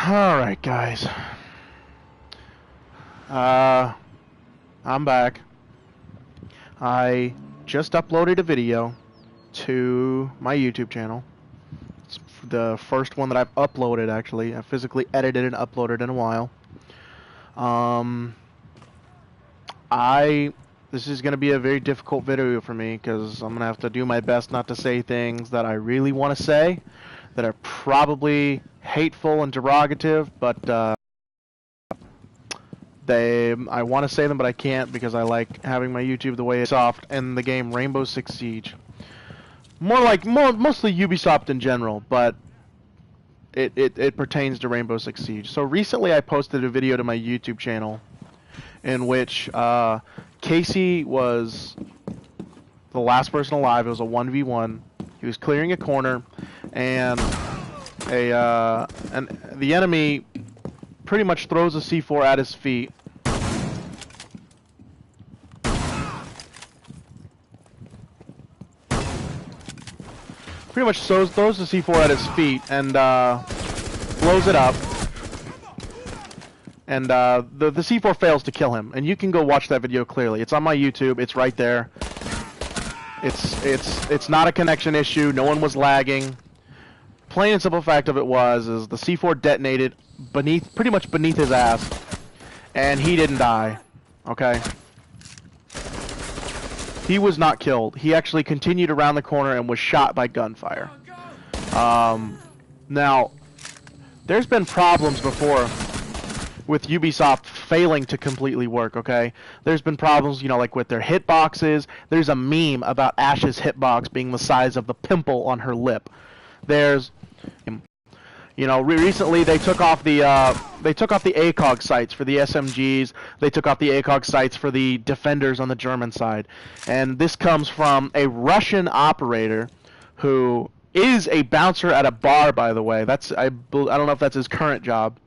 Alright, guys. I'm back. I just uploaded a video to my YouTube channel. It's the first one that I've uploaded, actually. I physically edited and uploaded in a while. This is going to be a very difficult video for me because I'm going to have to do my best not to say things that I really want to say that are probably hateful and derogative, but I want to say them, but I can't because I like having my YouTube the way it's soft and the game Rainbow Six Siege. Mostly Ubisoft in general, but it pertains to Rainbow Six Siege. So recently I posted a video to my YouTube channel in which Casey was the last person alive. It was a 1v1. He was clearing a corner, and the enemy pretty much throws a C4 at his feet. Pretty much throws the C4 at his feet and blows it up. And the C4 fails to kill him. And you can go watch that video clearly. It's on my YouTube. It's right there. It's not a connection issue. No one was lagging. Plain and simple fact of it is the C4 detonated pretty much beneath his ass, and he didn't die. Okay. He was not killed. He actually continued around the corner and was shot by gunfire. Now, there's been problems before with Ubisoft failing to completely work, okay? There's been problems, like with their hitboxes. There's a meme about Ash's hitbox being the size of the pimple on her lip. There's, recently they took off the ACOG sights for the SMGs. They took off the ACOG sights for the defenders on the German side. And this comes from a Russian operator who is a bouncer at a bar, by the way. I don't know if that's his current job.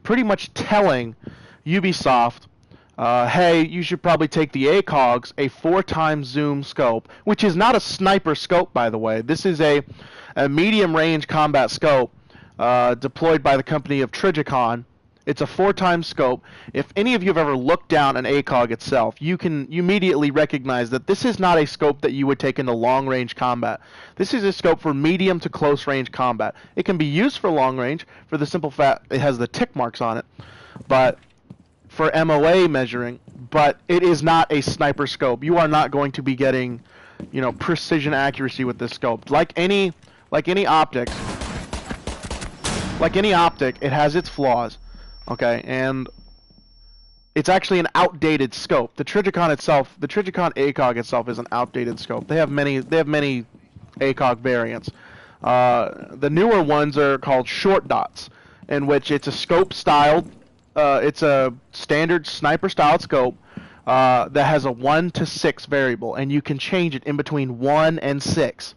Pretty much telling Ubisoft, hey, you should probably take the ACOGs, a 4x zoom scope, which is not a sniper scope, by the way. This is a medium-range combat scope deployed by the company of Trigicon. It's a 4x scope. If any of you have ever looked down an ACOG itself, you immediately recognize that this is not a scope that you would take into long-range combat. This is a scope for medium to close-range combat. It can be used for long-range for the simple fact it has the tick marks on it, but for MOA measuring, but it is not a sniper scope. You are not going to be getting, precision accuracy with this scope. Like any optic, it has its flaws. Okay, and it's actually an outdated scope. The Trigicon ACOG itself is an outdated scope. They have many ACOG variants. The newer ones are called short dots, in which it's a scope styled. It's a standard sniper styled scope that has a 1 to 6 variable, and you can change it in between 1 and 6.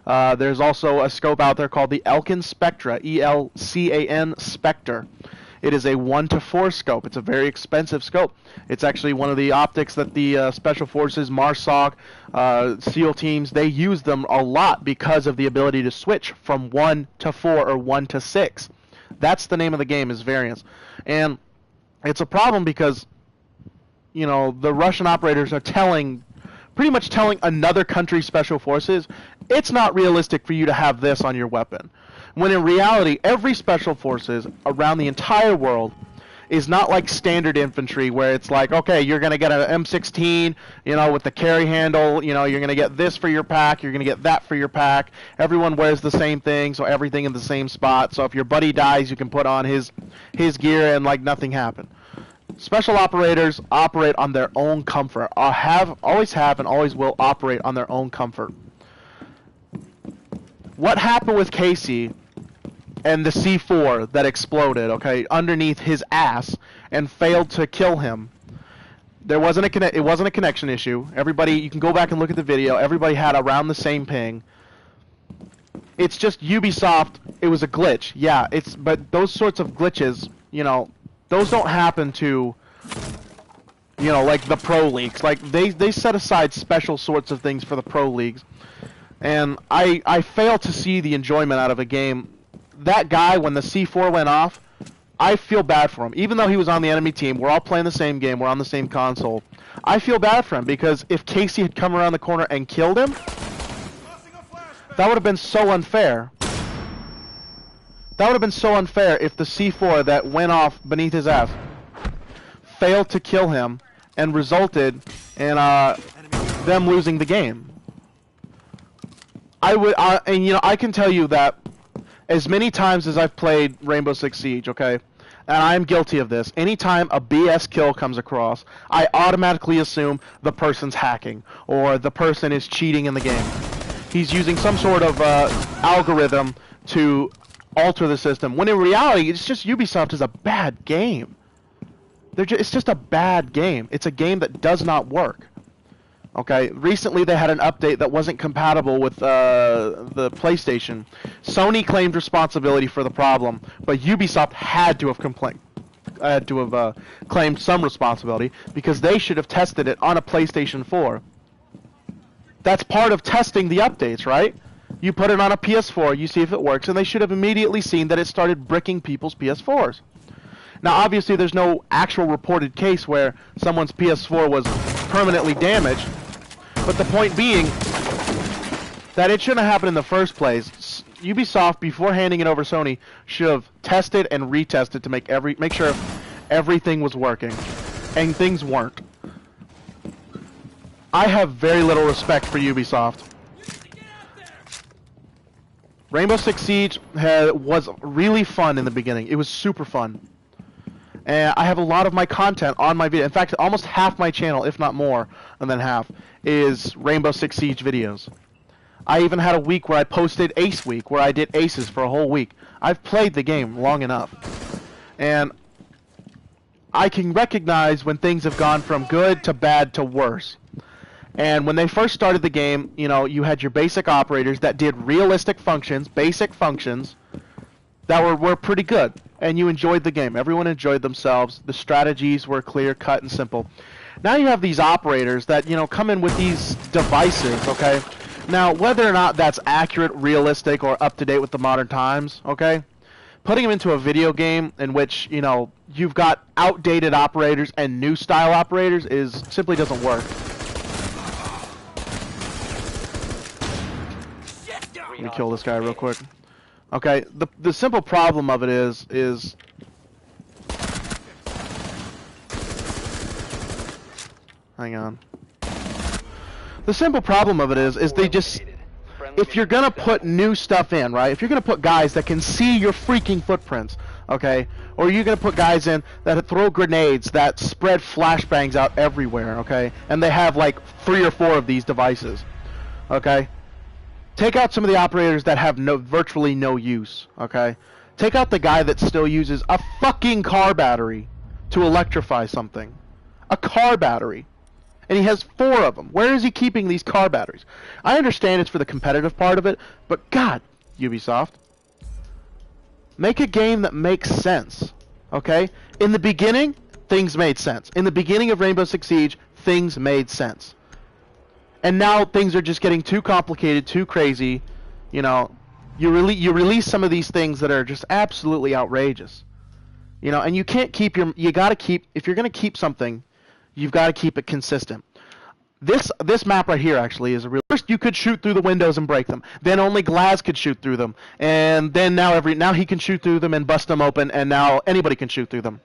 There's also a scope out there called the Elcan Spectra, ELCAN Spectre. It is a 1 to 4 scope. It's a very expensive scope. It's actually one of the optics that the Special Forces, MARSOC, SEAL teams, they use them a lot because of the ability to switch from 1 to 4 or 1 to 6. That's the name of the game, is variance. And it's a problem because, the Russian operators are pretty much telling another country's Special Forces, it's not realistic for you to have this on your weapon. When in reality, every Special Forces around the entire world is not like standard infantry where it's like, okay, you're going to get an M16, with the carry handle, you're going to get this for your pack, you're going to get that for your pack. Everyone wears the same thing, so everything in the same spot. So if your buddy dies, you can put on his gear and like nothing happened. Special operators operate on their own comfort, always have and always will operate on their own comfort. What happened with Casey and the C4 that exploded, okay, underneath his ass and failed to kill him? It wasn't a connection issue. Everybody, you can go back and look at the video. Everybody had around the same ping. It's just Ubisoft. It was a glitch. Yeah, but those sorts of glitches, those don't happen to, like the pro leagues. Like they set aside special sorts of things for the pro leagues. And I fail to see the enjoyment out of a game that guy, when the C4 went off, I feel bad for him. Even though he was on the enemy team, we're all playing the same game, we're on the same console. I feel bad for him because if Casey had come around the corner and killed him, that would have been so unfair. That would have been so unfair if the C4 that went off beneath his ass failed to kill him and resulted in them losing the game. And you know, I can tell you that as many times as I've played Rainbow Six Siege, okay, and I'm guilty of this, anytime a BS kill comes across, I automatically assume the person's hacking or the person is cheating in the game. He's using some sort of algorithm to alter the system, when in reality, it's just Ubisoft is a bad game. It's just a bad game. It's a game that does not work. Okay, recently they had an update that wasn't compatible with the PlayStation. Sony claimed responsibility for the problem, but Ubisoft had to have claimed some responsibility because they should have tested it on a PlayStation 4. That's part of testing the updates, right? You put it on a PS4, you see if it works, and they should have immediately seen that it started bricking people's PS4s. Now, obviously, there's no actual reported case where someone's PS4 was permanently damaged, but the point being that it shouldn't have happened in the first place. Ubisoft, before handing it over to Sony, should have tested and retested to make sure everything was working, and things weren't. I have very little respect for Ubisoft. Rainbow Six Siege was really fun in the beginning. It was super fun. And I have a lot of my content on my video. In fact, almost half my channel, if not more than half, is Rainbow Six Siege videos. I even had a week where I posted Ace Week, where I did aces for a whole week. I've played the game long enough. And I can recognize when things have gone from good to bad to worse. And when they first started the game, you know, you had your basic operators that did realistic functions, basic functions, that were pretty good. And you enjoyed the game. Everyone enjoyed themselves. The strategies were clear, cut, and simple. Now you have these operators that, you know, come in with these devices, okay? Now, whether or not that's accurate, realistic, or up to date with the modern times, okay? Putting them into a video game in which, you know, you've got outdated operators and new style operators simply doesn't work. Let me kill this guy real quick. Okay, the simple problem of it is hang on. The simple problem of it is they just, if you're gonna put new stuff in, right? If you're gonna put guys that can see your freaking footprints, okay, or you're gonna put guys in that throw grenades that spread flashbangs out everywhere, okay, and they have like 3 or 4 of these devices, okay. Take out some of the operators that have virtually no use, okay? Take out the guy that still uses a fucking car battery to electrify something. A car battery. And he has 4 of them. Where is he keeping these car batteries? I understand it's for the competitive part of it, but God, Ubisoft. Make a game that makes sense, okay? In the beginning, things made sense. In the beginning of Rainbow Six Siege, things made sense. And now things are just getting too complicated, too crazy. You know, you release some of these things that are just absolutely outrageous. You know, and you can't keep you gotta keep, if you're gonna keep something, you've got to keep it consistent. This map right here actually is a real. First you could shoot through the windows and break them. Then only Glaz could shoot through them. And then now he can shoot through them and bust them open, and now anybody can shoot through them.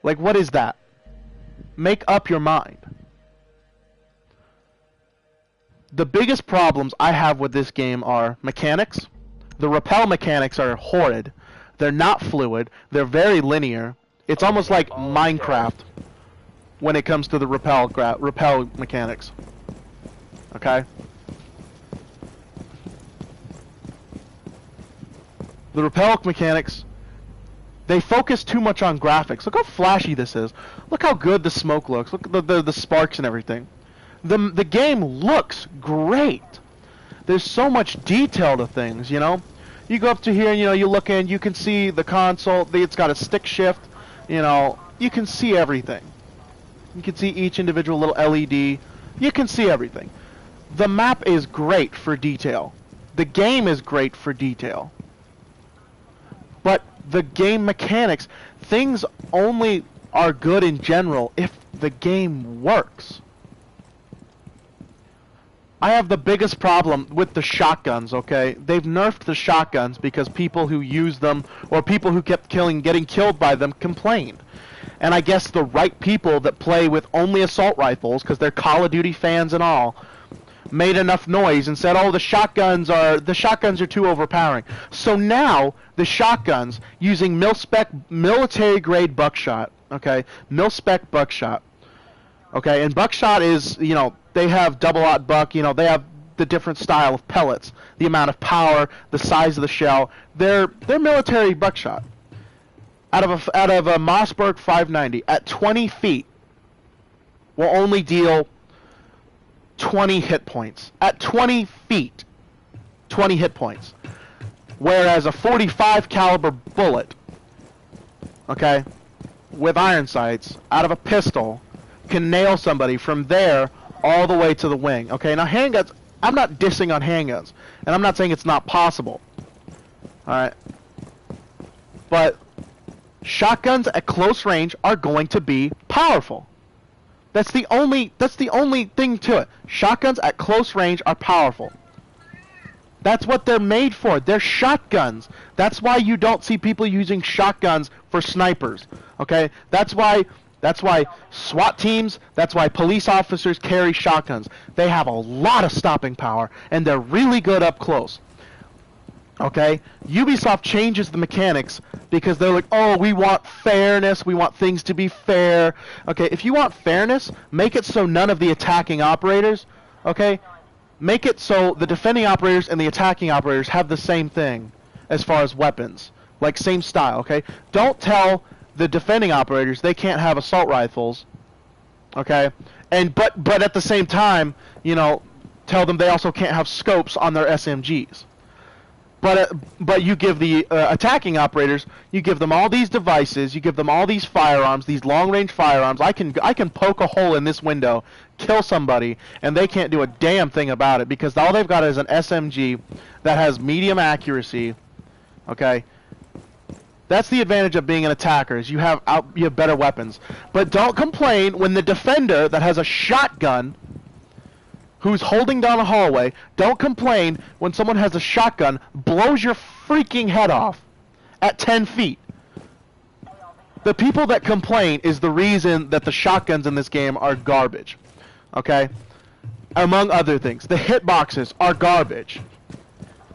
Like, what is that? Make up your mind. The biggest problems I have with this game are mechanics. The rappel mechanics are horrid. They're not fluid. They're very linear. It's almost like Minecraft when it comes to the rappel mechanics. Okay? The rappel mechanics, they focus too much on graphics. Look how flashy this is. Look how good the smoke looks. Look at the sparks and everything. The game looks great. There's so much detail to things, you know? You go up to here and, you know, you look in, you can see the console. It's got a stick shift. You know, you can see everything. You can see each individual little LED. You can see everything. The map is great for detail. The game is great for detail. But the game mechanics, things only are good in general if the game works. I have the biggest problem with the shotguns, okay? They've nerfed the shotguns because people who use them, or people who kept getting killed by them, complained. And I guess the right people that play with only assault rifles, because they're Call of Duty fans and all, made enough noise and said, oh, the shotguns are too overpowering. So now the shotguns using mil-spec military grade buckshot, okay? Mil-spec buckshot. Okay, and buckshot is, you know, they have double-aught buck, you know, they have the different style of pellets, the amount of power, the size of the shell. They're military buckshot. Out of a Mossberg 590 at 20 feet will only deal 20 hit points. At 20 feet, 20 hit points. Whereas a 45 caliber bullet, okay, with iron sights, out of a pistol, can nail somebody from there all the way to the wing. Okay, now handguns, I'm not dissing on handguns, and I'm not saying it's not possible. Alright. But shotguns at close range are going to be powerful. That's the only thing to it. Shotguns at close range are powerful. That's what they're made for. They're shotguns. That's why you don't see people using shotguns for snipers. Okay? That's why SWAT teams, that's why police officers carry shotguns. They have a lot of stopping power, and they're really good up close. Okay? Ubisoft changes the mechanics because they're like, oh, we want fairness, we want things to be fair. Okay, if you want fairness, make it so none of the attacking operators, okay, make it so the defending operators and the attacking operators have the same thing as far as weapons. Like, same style, okay? Don't tell the defending operators they can't have assault rifles, okay? And but at the same time, you know, tell them they also can't have scopes on their SMGs. But you give the attacking operators, you give them all these devices, you give them all these firearms, these long-range firearms. I can poke a hole in this window, kill somebody, and they can't do a damn thing about it because all they've got is an SMG that has medium accuracy, okay? That's the advantage of being an attacker, is you have better weapons. But don't complain when the defender that has a shotgun, who's holding down a hallway, don't complain when someone has a shotgun, blows your freaking head off at 10 feet. The people that complain is the reason that the shotguns in this game are garbage. Okay? Among other things. The hitboxes are garbage.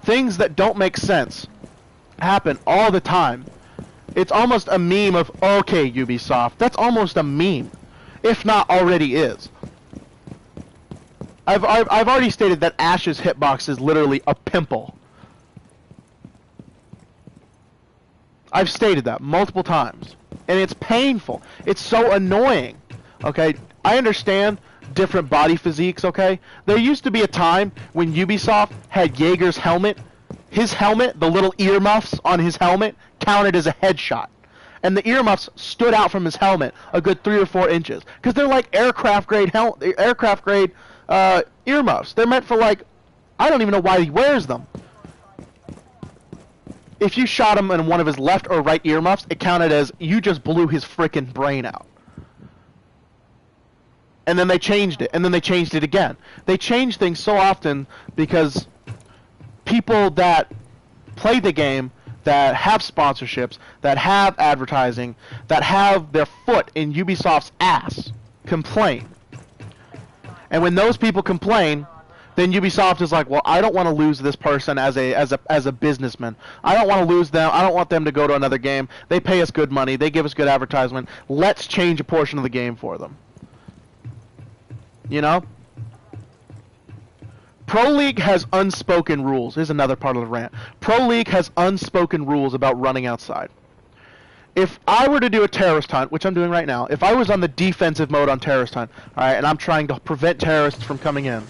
Things that don't make sense happen all the time. It's almost a meme of, okay, Ubisoft. That's almost a meme. If not already is. I've already stated that Ash's hitbox is literally a pimple. I've stated that multiple times. And it's painful. It's so annoying. Okay? I understand different body physiques, okay? There used to be a time when Ubisoft had Jaeger's helmet. His helmet, the little earmuffs on his helmet, counted as a headshot. And the earmuffs stood out from his helmet a good 3 or 4 inches. Because they're like aircraft grade earmuffs. They're meant for, like, I don't even know why he wears them. If you shot him in one of his left or right earmuffs, it counted as you just blew his frickin' brain out. And then they changed it, and then they changed it again. They change things so often because people that play the game, that have sponsorships, that have advertising, that have their foot in Ubisoft's ass, complain. And when those people complain, then Ubisoft is like, well, I don't want to lose this person as a businessman. I don't want to lose them. I don't want them to go to another game. They pay us good money. They give us good advertisement. Let's change a portion of the game for them. You know? Pro League has unspoken rules. Here's another part of the rant. Pro League has unspoken rules about running outside. If I were to do a terrorist hunt, which I'm doing right now, if I was on the defensive mode on terrorist hunt, alright, and I'm trying to prevent terrorists from coming in,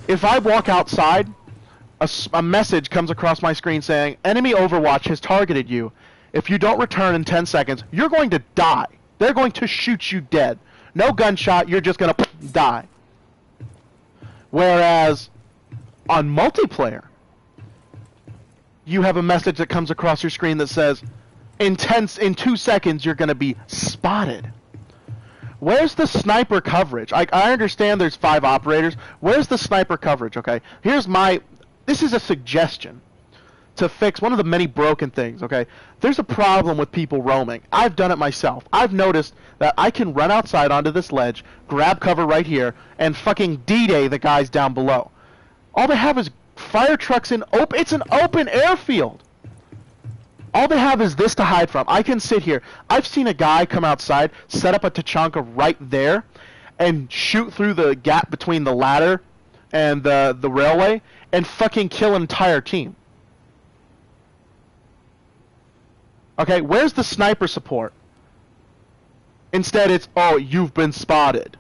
if I walk outside, a message comes across my screen saying, enemy Overwatch has targeted you. If you don't return in 10 seconds, you're going to die. They're going to shoot you dead. No gunshot, you're just going to die. Whereas On multiplayer, you have a message that comes across your screen that says, in 2 seconds, you're going to be spotted. Where's the sniper coverage? I understand there's 5 operators. Where's the sniper coverage, okay? This is a suggestion to fix one of the many broken things, okay? There's a problem with people roaming. I've done it myself. I've noticed that I can run outside onto this ledge, grab cover right here, and fucking D-Day the guys down below. All they have is fire trucks it's an open airfield. All they have is this to hide from. I can sit here. I've seen a guy come outside, set up a Tachanka right there, and shoot through the gap between the ladder and the railway, and fucking kill an entire team. Okay, where's the sniper support? Instead, it's, oh, you've been spotted.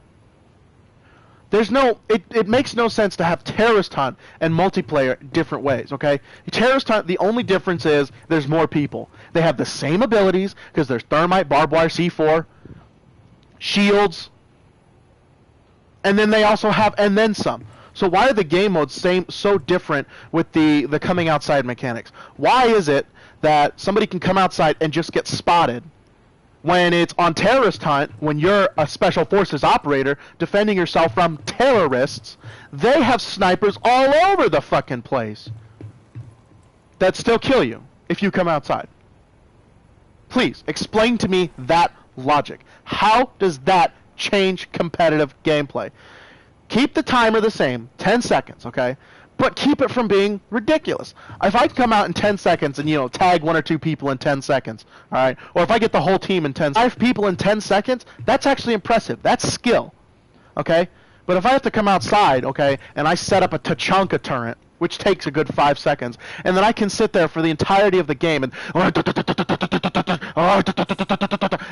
It makes no sense to have terrorist hunt and multiplayer different ways, okay? Terrorist hunt, the only difference is there's more people. They have the same abilities, because there's thermite, barbed wire, C4, shields, and then they also have, and then some. So why are the game modes so different with the coming outside mechanics? Why is it that somebody can come outside and just get spotted, when it's on terrorist hunt, when you're a special forces operator defending yourself from terrorists, they have snipers all over the fucking place that still kill you if you come outside? Please, explain to me that logic. How does that change competitive gameplay? Keep the timer the same, 10 seconds, okay? But keep it from being ridiculous. If I come out in 10 seconds and, tag 1 or 2 people in 10 seconds, all right? Or if I get the whole team in 5 people in 10 seconds, that's actually impressive. That's skill, okay? But if I have to come outside, okay, and I set up a Tachanka turret, which takes a good 5 seconds, and then I can sit there for the entirety of the game and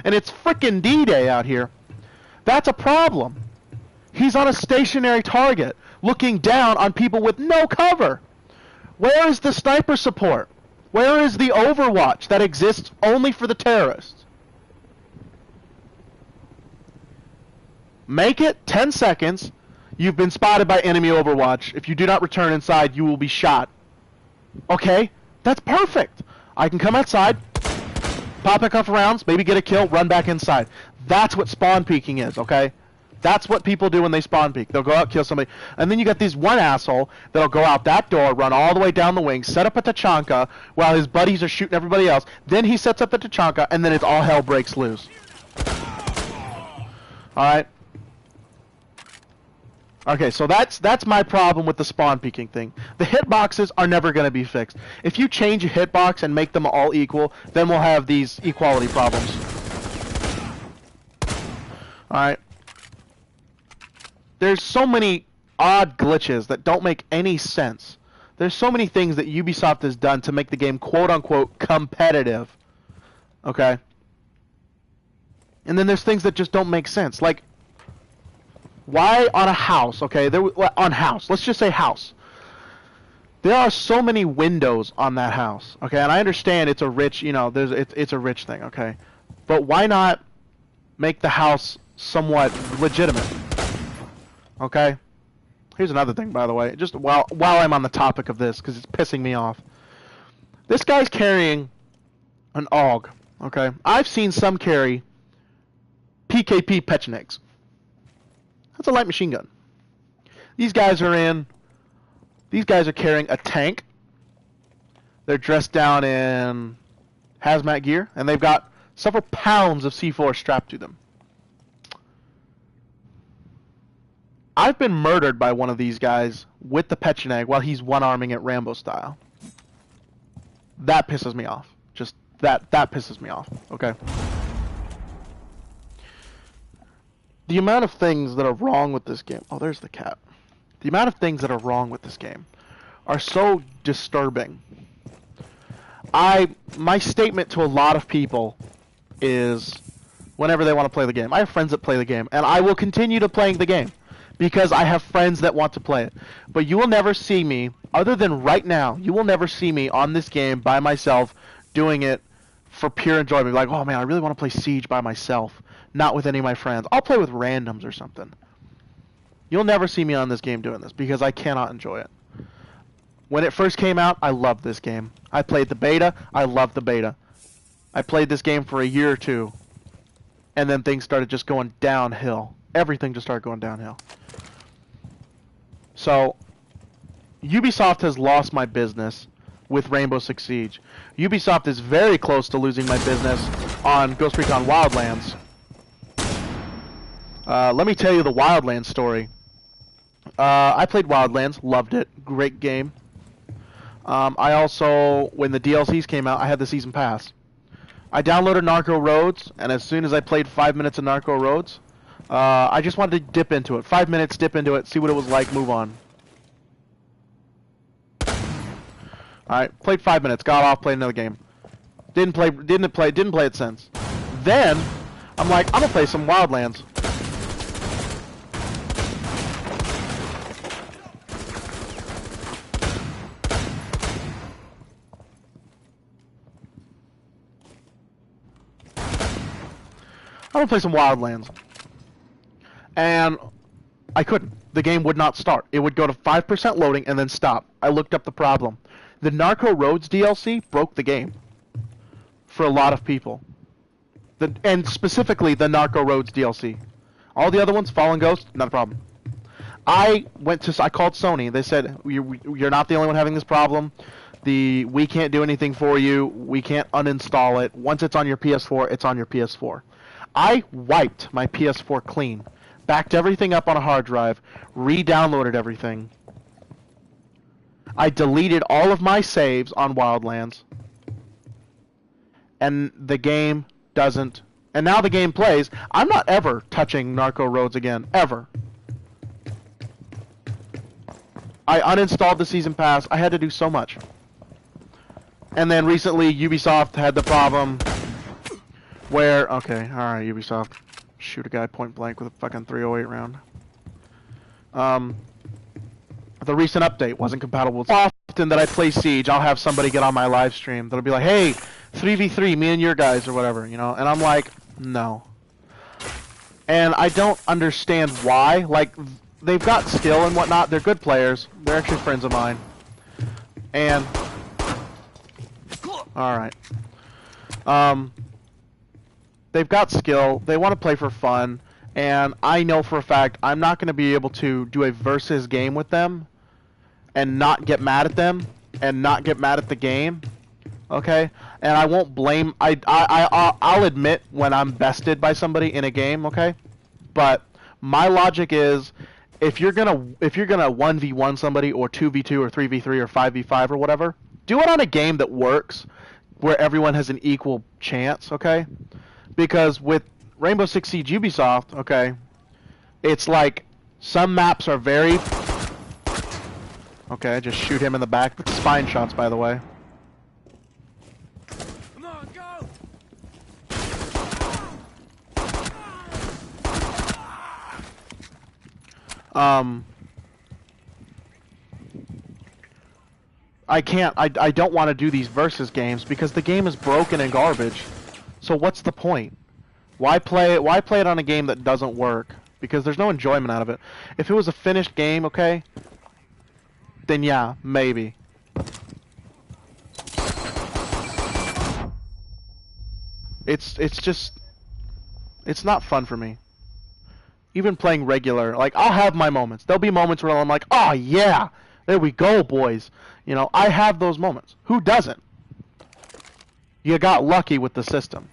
it's frickin' D-Day out here, that's a problem. He's on a stationary target, looking down on people with no cover. Where is the sniper support? Where is the Overwatch that exists only for the terrorists? Make it 10 seconds. You've been spotted by enemy Overwatch. If you do not return inside, you will be shot. Okay? That's perfect. I can come outside, pop a couple rounds, maybe get a kill, run back inside. That's what spawn peeking is, okay? That's what people do when they spawn peek. They'll go out, kill somebody, and then you got this one asshole that'll go out that door, run all the way down the wing, set up a Tachanka while his buddies are shooting everybody else. Then he sets up the Tachanka, and then it's all hell breaks loose. Alright? Okay, so that's my problem with the spawn peeking thing. The hitboxes are never going to be fixed. If you change a hitbox and make them all equal, then we'll have these equality problems. Alright? There's so many odd glitches that don't make any sense. There's so many things that Ubisoft has done to make the game quote-unquote competitive. Okay? And then there's things that just don't make sense. Like, why on a house, okay? On house. Let's just say house. There are so many windows on that house, okay? And I understand it's a rich, it's a rich thing, okay? But why not make the house somewhat legitimate? Okay? Here's another thing, by the way. Just while I'm on the topic of this, because it's pissing me off. This guy's carrying an AUG, okay? I've seen some carry PKP Pechenegs. That's a light machine gun. These guys are carrying a tank. They're dressed down in hazmat gear, and they've got several pounds of C4 strapped to them. I've been murdered by one of these guys with the Pecheneg while he's one-arming it Rambo style. That pisses me off. Just that pisses me off, okay? The amount of things that are wrong with this game... Oh, there's the cat. The amount of things that are wrong with this game are so disturbing. My statement to a lot of people is whenever they want to play the game. I have friends that play the game, and I will continue to play the game because I have friends that want to play it. But you will never see me, other than right now, you will never see me on this game by myself doing it for pure enjoyment. Like, oh man, I really want to play Siege by myself, not with any of my friends. I'll play with randoms or something. You'll never see me on this game doing this because I cannot enjoy it. When it first came out, I loved this game. I played the beta. I loved the beta. I played this game for a year or two, and then things started just going downhill. Everything just started going downhill. So, Ubisoft has lost my business with Rainbow Six Siege. Ubisoft is very close to losing my business on Ghost Recon Wildlands. Let me tell you the Wildlands story. I played Wildlands, loved it, great game. I also, when the DLCs came out, I had the season pass. I downloaded Narco Roads, and as soon as I played 5 minutes of Narco Roads, I just wanted to dip into it. 5 minutes, dip into it, see what it was like, move on. Alright, played 5 minutes, got off, played another game. Didn't play it since. Then, I'm like, I'm gonna play some Wildlands. I'm gonna play some Wildlands. And I couldn't. The game would not start. It would go to 5% loading and then stop. I looked up the problem. The Narco Roads DLC broke the game for a lot of people. And specifically the Narco Roads DLC. All the other ones, Fallen Ghost, not a problem. I called Sony. They said, you're not the only one having this problem. We can't do anything for you. We can't uninstall it. Once it's on your PS4, it's on your PS4. I wiped my PS4 clean, backed everything up on a hard drive, re-downloaded everything. I deleted all of my saves on Wildlands, and the game doesn't. And now the game plays. I'm not ever touching Narco Roads again, ever. I uninstalled the season pass. I had to do so much. And then recently, Ubisoft had the problem where, okay, alright, Ubisoft, shoot a guy point blank with a fucking 308 round. The recent update wasn't compatible with. Often that I play Siege, I'll have somebody get on my live stream that'll be like, hey, 3v3, me and your guys, or whatever, you know, and I'm like, no. And I don't understand why. Like, they've got skill and whatnot, they're good players, they're actually friends of mine. And, alright. They've got skill, they want to play for fun, and I know for a fact I'm not going to be able to do a versus game with them and not get mad at them and not get mad at the game, okay? And I won't blame, I'll admit when I'm bested by somebody in a game, okay? But my logic is, if you're gonna 1v1 somebody or 2v2 or 3v3 or 5v5 or whatever, do it on a game that works where everyone has an equal chance, okay? Because with Rainbow Six Siege Ubisoft, okay, it's like some maps are very... Okay, just shoot him in the back. That's spine shots, by the way. Come on, go! I don't want to do these versus games because the game is broken and garbage. So what's the point? Why play it on a game that doesn't work? Because there's no enjoyment out of it. If it was a finished game, okay, then yeah, maybe. It's just, it's not fun for me. Even playing regular, like, I'll have my moments. There'll be moments where I'm like, oh yeah, there we go, boys. You know, I have those moments. Who doesn't? You got lucky with the system,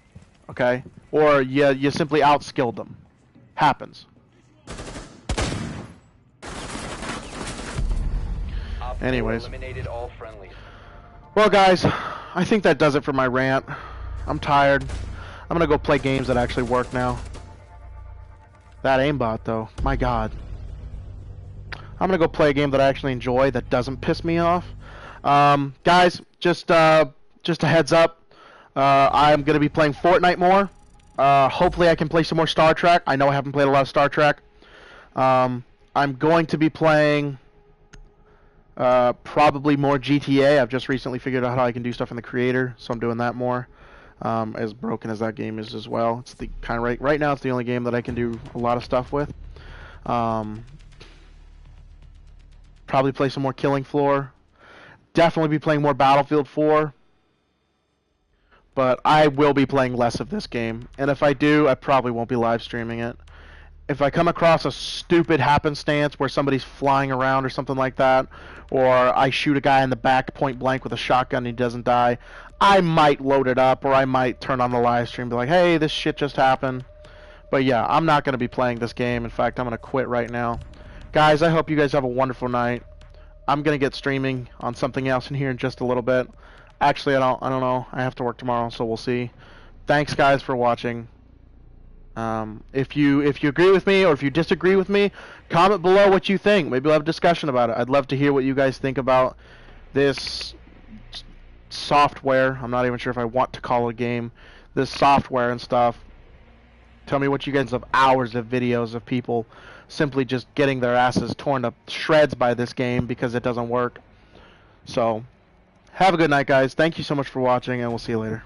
okay? Or you simply outskilled them. Happens. Anyways. Well, guys, I think that does it for my rant. I'm tired. I'm gonna go play games that actually work now. That aimbot, though, my god. I'm gonna go play a game that I actually enjoy that doesn't piss me off. Guys, just a heads up. I'm gonna be playing Fortnite more. Hopefully I can play some more Star Trek. I know I haven't played a lot of Star Trek. I'm going to be playing probably more GTA. I've just recently figured out how I can do stuff in the creator, so I'm doing that more. As broken as that game is as well. It's the kind of right now it's the only game that I can do a lot of stuff with. Probably play some more Killing Floor. definitely be playing more Battlefield 4. But I will be playing less of this game. And if I do, I probably won't be live streaming it. If I come across a stupid happenstance where somebody's flying around or something like that, or I shoot a guy in the back point blank with a shotgun and he doesn't die, I might load it up, or I might turn on the live stream and be like, hey, this shit just happened. But yeah, I'm not going to be playing this game. In fact, I'm going to quit right now. Guys, I hope you guys have a wonderful night. I'm going to get streaming on something else in here in just a little bit. Actually, I don't know. I have to work tomorrow, so we'll see. Thanks, guys, for watching. If you agree with me or if you disagree with me, comment below what you think. Maybe we'll have a discussion about it. I'd love to hear what you guys think about this software. I'm not even sure if I want to call it a game. This software and stuff. Tell me what you guys have hours of videos of people simply just getting their asses torn to shreds by this game because it doesn't work. So, have a good night, guys. Thank you so much for watching, and we'll see you later.